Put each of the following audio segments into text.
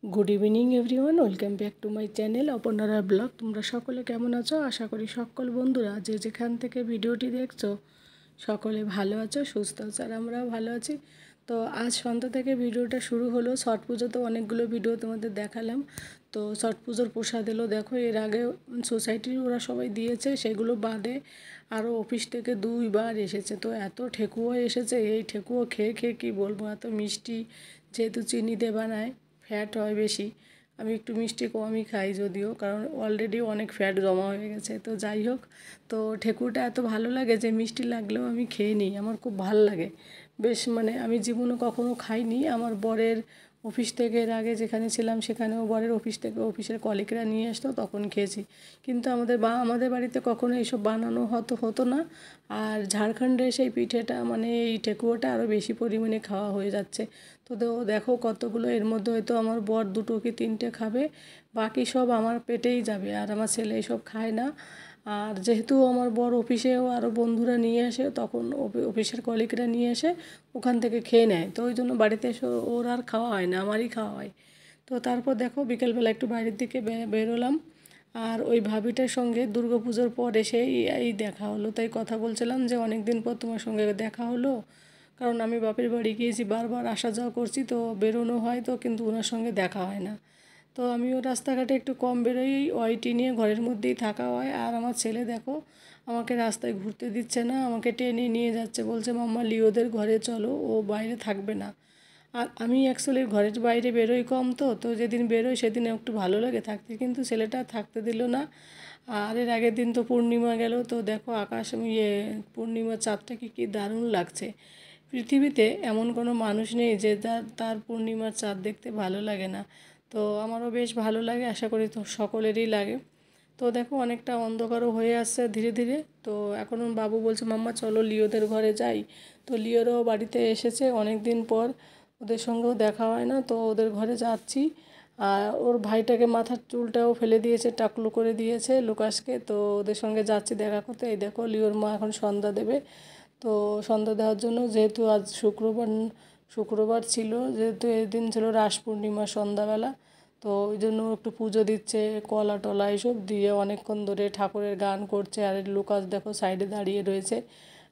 Good evening everyone welcome back to my channel अपनारा ब्लग। तुम्हारा सकले केमन आछो? आशा करी सकल बंधुरा जे जेखान थेके भिडियोटी देखछो सकले भालो आछो सुस्थ आछो और आमराओ भालो आछि। तो आज सन्ধ্যা থেকে ভিডিওটা শুরু হলো। ছট পুজো তো অনেকগুলো ভিডিও তোমাদের দেখালাম। তো ছট পুজোর প্রসাদ এলো দেখো, এর আগে সোসাইটির ওরা সবাই দিয়েছে, সেগুলো বাদে আরও অফিস থেকে দুইবার এসেছে। তো এত ঠেকুয়া এসেছে, এই ঠেকুয়া খেয়ে খেয়ে কী বলবো, এত মিষ্টি, যেহেতু চিনি দিয়ে বানায় ফ্যাট হয় বেশি। আমি একটু মিষ্টি কমই খাই যদিও, কারণ অলরেডি অনেক ফ্যাট জমা হয়ে গেছে। তো যাই হোক, তো ঠেকুরটা এত ভালো লাগে যে মিষ্টি লাগলেও আমি খেয়ে নিই, আমার খুব ভালো লাগে বেশ। মানে আমি জীবনে কখনো খাইনি। আমার বরের অফিস থেকে এর আগে যেখানে ছিলাম সেখানেও বরের অফিস থেকে অফিসের কলিগরা নিয়ে আসতো, তখন খেয়েছি। কিন্তু আমাদের বাড়িতে কখনো এইসব বানানো হতো না। আর ঝাড়খণ্ডে সেই পিঠেটা মানে এই ঠেকুয়াটা আরও বেশি পরিমাণে খাওয়া হয়ে যাচ্ছে। তো দেখো কতগুলো, এর মধ্যে হয়তো আমার বর 2টো কি 3টে খাবে, বাকি সব আমার পেটেই যাবে। আর আমার ছেলে এসব খায় না। আর যেহেতু আমার বর অফিসেও আরও বন্ধুরা নিয়ে আসে, তখন অফিসের কলিগরা নিয়ে এসে ওখান থেকে খেয়ে নেয়। তো ওই জন্য বাড়িতে এসে ওর আর খাওয়া হয় না, আমারই খাওয়া হয়। তো তারপর দেখো বিকেলবেলা একটু বাইরের দিকে বেরোলাম। আর ওই ভাবিটার সঙ্গে দুর্গাপুজোর পর এসেই এই দেখা হলো, তাই কথা বলছিলাম যে অনেক দিন পর তোমার সঙ্গে দেখা হলো। কারণ আমি বাপের বাড়ি গিয়েছি, বারবার আসা যাওয়া করছি, তো বেরোনো হয়, তো কিন্তু ওনার সঙ্গে দেখা হয় না। তো আমিও রাস্তাঘাটে একটু কম বেরোই, ওয়াইটি নিয়ে ঘরের মধ্যেই থাকা হয়। আর আমার ছেলে দেখো আমাকে রাস্তায় ঘুরতে দিচ্ছে না, আমাকে টেনে নিয়ে যাচ্ছে, বলছে মাম্মা লিওদের ঘরে চলো, ও বাইরে থাকবে না। আর আমি অ্যাকচুয়ালি ঘরের বাইরে বেরোই কম, তো যেদিন বেরোই সেদিন একটু ভালো লাগে থাকতে, কিন্তু ছেলেটা থাকতে দিল না। আর এর আগের দিন তো পূর্ণিমা গেল, তো দেখো আকাশ পূর্ণিমার চাঁদটাকে কী দারুণ লাগছে। পৃথিবীতে এমন কোনো মানুষ নেই যে তার পূর্ণিমার চাঁদ দেখতে ভালো লাগে না। তো আমারও বেশ ভালো লাগে, আশা করি তো সকলেরই লাগে। তো দেখো অনেকটা অন্ধকারও হয়ে আসছে ধীরে ধীরে। তো এখন বাবু বলছে মাম্মা চলো লিওদের ঘরে যাই। তো লিওরাও বাড়িতে এসেছে অনেক দিন পর, ওদের সঙ্গেও দেখা হয় না, তো ওদের ঘরে যাচ্ছি। আর ওর ভাইটাকে মাথার চুলটাও ফেলে দিয়েছে, টাকলু করে দিয়েছে লুকাসকে। তো ওদের সঙ্গে যাচ্ছি দেখা করতে। এই দেখো লিওর মা এখন সন্ধ্যা দেবে। তো সন্ধ্যা দেওয়ার জন্য, যেহেতু আজ শুক্রবার ছিল, যেহেতু এদিন ছিল রাস পূর্ণিমা সন্ধ্যাবেলা, তো ওই জন্য একটু পুজো দিচ্ছে, কলা টলা এসব দিয়ে অনেকক্ষণ ধরে ঠাকুরের গান করছে। আর লুকাস দেখো সাইডে দাঁড়িয়ে রয়েছে,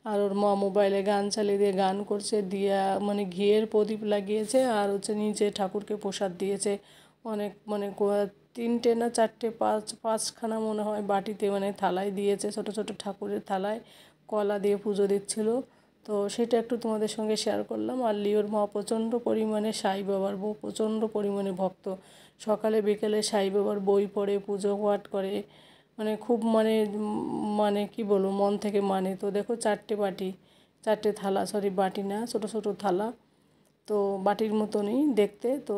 আর ওর মা মোবাইলে গান চালিয়ে দিয়ে গান করছে, দিয়া মানে ঘিয়ের প্রদীপ লাগিয়েছে, আর হচ্ছে নিচে ঠাকুরকে প্রসাদ দিয়েছে। অনেক মানে 3টে না 4টে 5খানা মনে হয় বাটিতে মানে থালায় দিয়েছে, ছোট ছোট ঠাকুরের থালায় কলা দিয়ে পুজো দিচ্ছিল। তো সেটা একটু তোমাদের সঙ্গে শেয়ার করলাম। আর লিওর মা প্রচণ্ড পরিমাণে সাই বাবার প্রচণ্ড পরিমাণে ভক্ত। সকালে বিকেলে সাই বাবার বই পড়ে, পুজো পাঠ করে, মানে খুব মানে কি বলবো, মন থেকে মানে। তো দেখো 4টে বাটি, 4টে থালা, সরি বাটি না, ছোটো ছোটো থালা, তো বাটির মতনই দেখতে। তো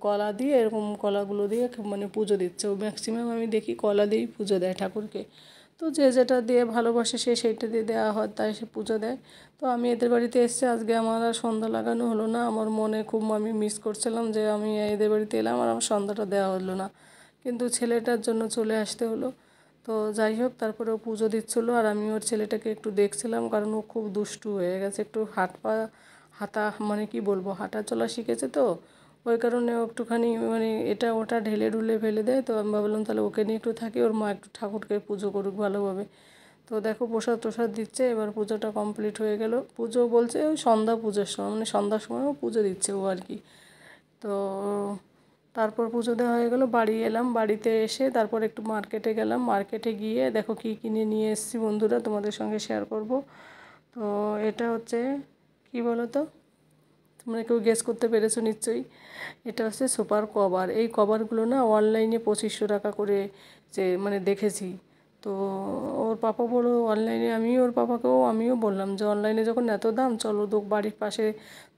কলা দিয়ে এরকম কলাগুলো দিয়ে মানে পুজো দিচ্ছে। ও ম্যাক্সিমাম আমি দেখি কলা দিয়েই পুজো দেয় ঠাকুরকে। তো যে যেটা দিয়ে ভালোবাসে সে সেইটা দিয়ে দেওয়া হয়, তাই সে পুজো দেয়। তো আমি এদের বাড়িতে এসেছি, আজকে আমার আর সন্ধ্যা লাগানো হলো না। আমার মনে খুব আমি মিস করছিলাম যে আমি এদের বাড়িতে এলাম আর আমার সন্ধ্যাটা দেওয়া হলো না, কিন্তু ছেলেটার জন্য চলে আসতে হলো। তো যাই হোক, তারপরে ও পুজো দিচ্ছিলো আর আমি ওর ছেলেটাকে একটু দেখছিলাম, কারণ ও খুব দুষ্টু হয়ে গেছে, একটু হাঁটা মানে কি বলবো, হাঁটা চলা শিখেছে। তো ওই কারণে ও একটুখানি মানে এটা ওটা ঢেলে ঢুলে ফেলে দেয়। তো আমি ভাবলাম তাহলে ওকে নিয়ে একটু থাকি, ওর মা একটু ঠাকুরকে পুজো করুক ভালোভাবে। তো দেখো প্রসাদ টসাদ দিচ্ছে, এবার পুজোটা কমপ্লিট হয়ে গেল। পুজো বলছে ওই সন্ধ্যা পুজোর সময়, মানে সন্ধ্যার সময়ও পুজো দিচ্ছে ও আর কি। তো তারপর পুজো দেওয়া হয়ে গেল, বাড়ি এলাম। বাড়িতে এসে তারপর একটু মার্কেটে গেলাম। মার্কেটে গিয়ে দেখো কী কিনে নিয়ে এসেছি বন্ধুরা, তোমাদের সঙ্গে শেয়ার করব। তো এটা হচ্ছে কি বলো তো, তোমরা কেউ গেস করতে পেরেছো নিশ্চয়ই। এটা হচ্ছে সুপার কভার। এই কভারগুলো না অনলাইনে 2500 টাকা করে যে মানে দেখেছি। তো ওর পাপা বলল অনলাইনে, আমিও বললাম যে অনলাইনে যখন এত দাম, চলো বাড়ির পাশে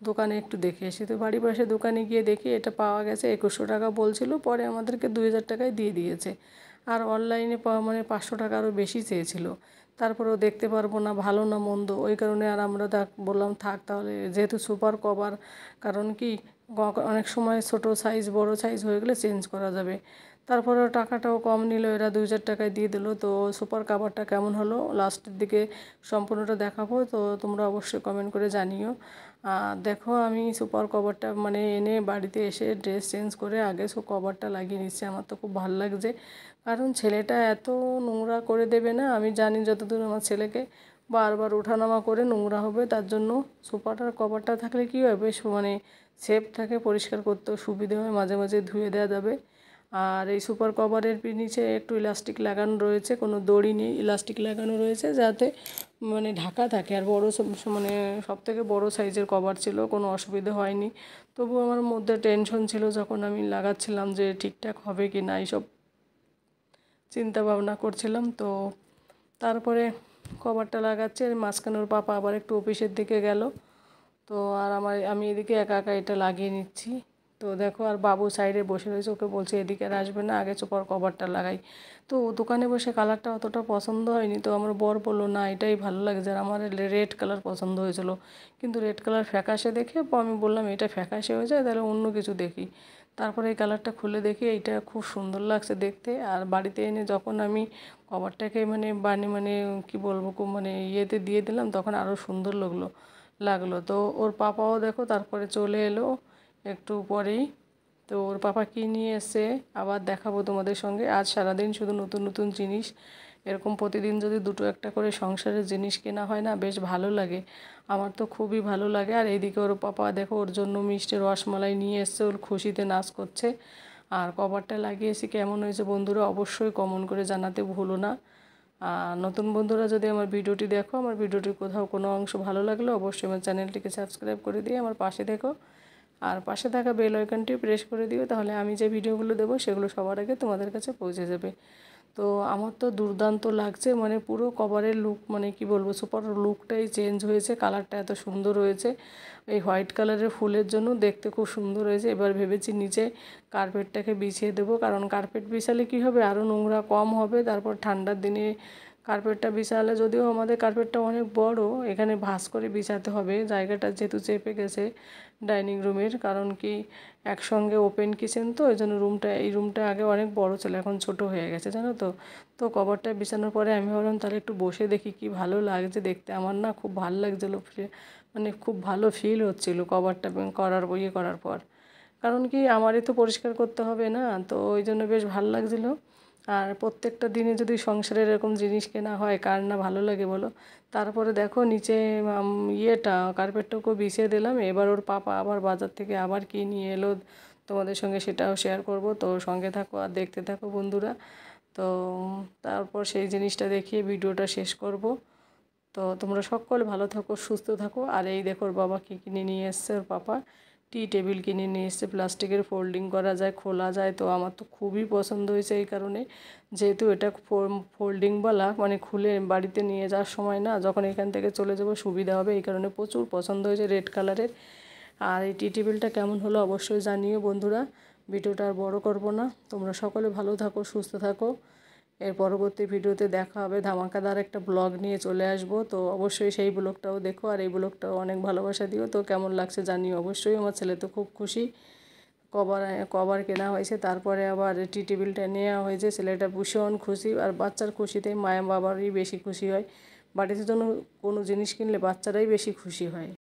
দোকানে একটু দেখে আসি। তো বাড়ির পাশে দোকানে গিয়ে দেখি এটা পাওয়া গেছে 2100 টাকা বলছিল, পরে আমাদেরকে 2000 টাকায় দিয়ে দিয়েছে। আর অনলাইনে পাওয়া মানে 500 টাকা আরও বেশি চেয়েছিল। তারপরেও দেখতে পারবো না ভালো না মন্দ, ওই কারণে আর আমরা বললাম থাক তাহলে, যেহেতু সুপার কভার, কারণ কি অনেক সময় ছোটো সাইজ বড় সাইজ হয়ে গেলে চেঞ্জ করা যাবে। তারপরেও টাকাটাও কম নিল, এরা 2,000 টাকায় দিয়ে দিল। তো সুপার কাভারটা কেমন হলো লাস্টের দিকে সম্পূর্ণটা দেখাবো, তো তোমরা অবশ্যই কমেন্ট করে জানিও। দেখো আমি সুপার কভারটা মানে এনে বাড়িতে এসে ড্রেস চেঞ্জ করে আগে কভারটা লাগিয়ে নিচ্ছি। আমার তো খুব ভালো লাগছে, কারণ ছেলেটা এত নোংরা করে দেবে না, আমি জানি যতদূর আমার ছেলেকে বারবার ওঠানামা করে নোংরা হবে। তার জন্য সুপারটার কভারটা থাকলে কী হয়, বেশ মানে সেফ থাকে, পরিষ্কার করতেও সুবিধে হয়, মাঝে মাঝে ধুয়ে দেওয়া যাবে। আর এই সুপার কভারের নিচে একটু ইলাস্টিক লাগানো রয়েছে, কোনো দড়ি নেই, ইলাস্টিক লাগানো রয়েছে যাতে মানে ঢাকা থাকে। আর বড় মানে সবথেকে বড় সাইজের কভার ছিল, কোনো অসুবিধা হয়নি। তবু আমার মধ্যে টেনশন ছিল যখন আমি লাগাচ্ছিলাম যে ঠিকঠাক হবে কি না, এইসব চিন্তা ভাবনা করছিলাম। তো তারপরে কভারটা লাগাচ্ছে, মাঝখানে ওর পাপা আবার একটু অফিসের দিকে গেল। তো আর আমি এদিকে একা একা এটা লাগিয়ে নিচ্ছি। তো দেখো আর বাবু সাইডে বসে রয়েছে, ওকে বলছে এদিকে আর আসবে না, আগে সুপার কভারটা লাগাই। তো দোকানে বসে কালারটা অতটা পছন্দ হয়নি, তো আমার বর বললো না এটাই ভালো লাগছে। আর আমার রেড কালার পছন্দ হয়েছিল, কিন্তু রেড কালার ফ্যাকাশে দেখে আমি বললাম এটা ফ্যাকাশে হয়ে যায়, তাহলে অন্য কিছু দেখি। তারপরে এই কালারটা খুলে দেখি এইটা খুব সুন্দর লাগছে দেখতে। আর বাড়িতে এনে যখন আমি কভারটাকে মানে কি বলবো, মানে ইয়েতে দিয়ে দিলাম, তখন আরও সুন্দর লাগলো। তো ওর পাপাও দেখো তারপরে চলে এলো একটু পরেই। তো ওর পাপা কী নিয়ে এসছে আবার দেখাবো তোমাদের সঙ্গে। আজ সারাদিন শুধু নতুন নতুন জিনিস, এরকম প্রতিদিন যদি দুটো একটা করে সংসারের জিনিস কেনা হয় না, বেশ ভালো লাগে, আমার তো খুবই ভালো লাগে। আর এইদিকে ওর পাপা দেখো ওর জন্য মিষ্টি রসমালাই নিয়ে এসছে, ওর খুশিতে নাচ করছে। আর কভারটা লাগিয়েছি, কেমন হয়েছে বন্ধুরা অবশ্যই কমেন্ট করে জানাতে ভুলো না। আর নতুন বন্ধুরা যদি আমার ভিডিওটি দেখো, আমার ভিডিওটির কোথাও কোনো অংশ ভালো লাগলে অবশ্যই আমার চ্যানেলটিকে সাবস্ক্রাইব করে দিয়ে আমার পাশে দেখো। আর পাশে থাকা বেল আইকনটি প্রেস করে দিও, তাহলে আমি যে ভিডিওগুলো দেবো সেগুলো সবার আগে তোমাদের কাছে পৌঁছে যাবে। তো আমার তো দুর্দান্ত লাগছে, মানে পুরো কভারের লুক, মানে কি বলবো, সুপার লুকটাই চেঞ্জ হয়েছে, কালারটা এত সুন্দর হয়েছে। এই হোয়াইট কালারের ফুলের জন্য দেখতে খুব সুন্দর হয়েছে। এবার ভেবেছি নিচে কার্পেটটাকে বিছিয়ে দেবো, কারণ কার্পেট বিছালে কী হবে, আরও নোংরা কম হবে। তারপর ঠান্ডার দিনে কার্পেটটা বিছালে, যদিও আমাদের কার্পেটটা অনেক বড়, এখানে ভাঁজ করে বিছাতে হবে, জায়গাটা যেহেতু চেপে গেছে ডাইনিং রুমের, কারণ কি একসঙ্গে ওপেন কিচেন, তো এই জন্য এই রুমটা আগে অনেক বড় ছিল, এখন ছোট হয়ে গেছে জানো তো। তো কভারটা বিছানোর পরে আমি ভাবলাম তাহলে একটু বসে দেখি কি ভালো লাগছে দেখতে। আমার না খুব ভালো লাগছিলো, মানে খুব ভালো ফিল হচ্ছিলো কভারটা করার পর। কারণ কি আমারই তো পরিষ্কার করতে হবে না, তো ওই জন্য বেশ ভালো লাগছিলো। আর প্রত্যেকটা দিনে যদি সংসারের এরকম জিনিস কেনা হয়, কার না ভালো লাগে বলো। তারপরে দেখো নিচে কার্পেটটাকেও বিছিয়ে দিলাম। এবার ওর পাপা আবার বাজার থেকে আবার কি নিয়ে এলো তোমাদের সঙ্গে সেটাও শেয়ার করব, তো সঙ্গে থাকো আর দেখতে থাকো বন্ধুরা। তো তারপর সেই জিনিসটা দেখিয়ে ভিডিওটা শেষ করব। তো তোমরা সকলে ভালো থাকো, সুস্থ থাকো। আর এই দেখো ওর বাবা কী কিনে নিয়ে এসছে, ওর পাপা টি টেবিল কিনে নিয়ে এসছে, প্লাস্টিকের, ফোল্ডিং করা যায়, খোলা যায়। তো আমার তো খুবই পছন্দ হয়েছে এই কারণে, যেহেতু এটা ফোল্ডিংওয়ালা, মানে খুলে বাড়িতে নিয়ে যাওয়ার সময় না, যখন এখান থেকে চলে যাবো সুবিধা হবে, এই কারণে প্রচুর পছন্দ হয়েছে রেড কালারের। আর এই টি টেবিলটা কেমন হলো অবশ্যই জানিও বন্ধুরা। ভিডিওটা আর বড় করব না, তোমরা সকলে ভালো থাকো, সুস্থ থাকো। এর পরবর্তী ভিডিওতে দেখা হবে, ধামাকাদার একটা ব্লগ নিয়ে চলে আসব। তো অবশ্যই সেই ব্লগটাও দেখো, আর এই ব্লগটাও অনেক ভালোবাসা দিও। তো কেমন লাগছে জানিও অবশ্যই। আমার ছেলে তো খুব খুশি, কভার কেনা হয়েছে, তারপরে আবার টি টেবিলটা নেওয়া হয়েছে, ছেলেটা ভীষণ খুশি। আর বাচ্চার খুশিতে মায়া বাবারই বেশি খুশি হয়, বাড়িতে জন্য কোনো জিনিস কিনলে বাচ্চারাই বেশি খুশি হয়।